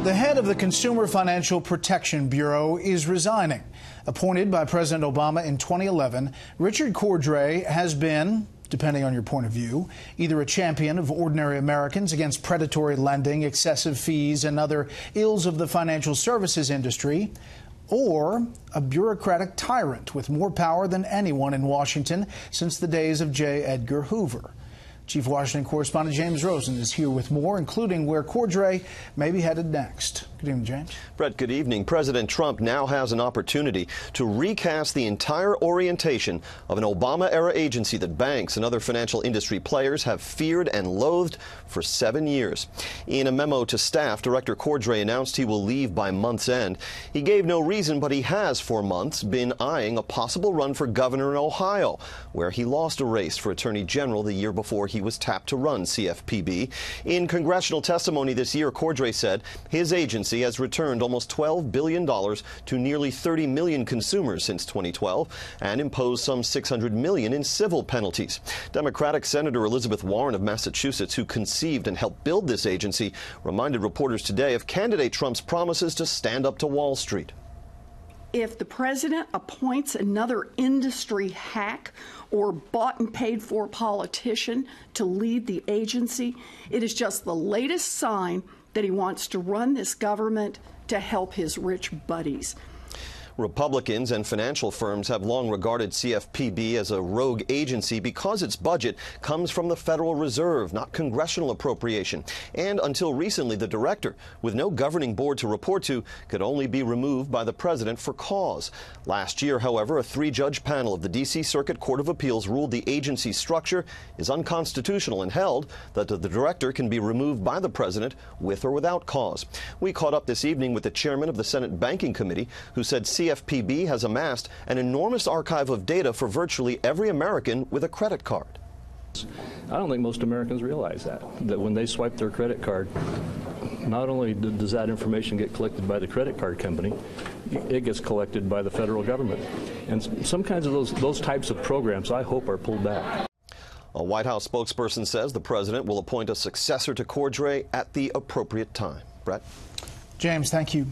The head of the Consumer Financial Protection Bureau is resigning. Appointed by President Obama in 2011, Richard Cordray has been, depending on your point of view, either a champion of ordinary Americans against predatory lending, excessive fees, and other ills of the financial services industry, or a bureaucratic tyrant with more power than anyone in Washington since the days of J. Edgar Hoover. Chief Washington correspondent James Rosen is here with more, including where Cordray may be headed next. Good evening, James. Brett, good evening. President Trump now has an opportunity to recast the entire orientation of an Obama-era agency that banks and other financial industry players have feared and loathed for 7 years. In a memo to staff, Director Cordray announced he will leave by month's end. He gave no reason, but he has for months been eyeing a possible run for governor in Ohio, where he lost a race for Attorney General the year before he was tapped to run CFPB. In congressional testimony this year, Cordray said his agency has returned almost $12 billion to nearly 30 million consumers since 2012 and imposed some $600 million in civil penalties. Democratic Senator Elizabeth Warren of Massachusetts, who conceived and helped build this agency, reminded reporters today of candidate Trump's promises to stand up to Wall Street. If the president appoints another industry hack or bought and paid for politician to lead the agency, it is just the latest sign that he wants to run this government to help his rich buddies. Republicans and financial firms have long regarded CFPB as a rogue agency because its budget comes from the Federal Reserve, not congressional appropriation. And until recently, the director, with no governing board to report to, could only be removed by the president for cause. Last year, however, a 3-judge panel of the D.C. Circuit Court of Appeals ruled the agency's structure is unconstitutional and held that the director can be removed by the president with or without cause. We caught up this evening with the chairman of the Senate Banking Committee, who said CFPB has amassed an enormous archive of data for virtually every American with a credit card. I don't think most Americans realize that when they swipe their credit card, not only does that information get collected by the credit card company, it gets collected by the federal government. And some kinds of those types of programs, I hope, are pulled back. A White House spokesperson says the president will appoint a successor to Cordray at the appropriate time. Brett? James, thank you.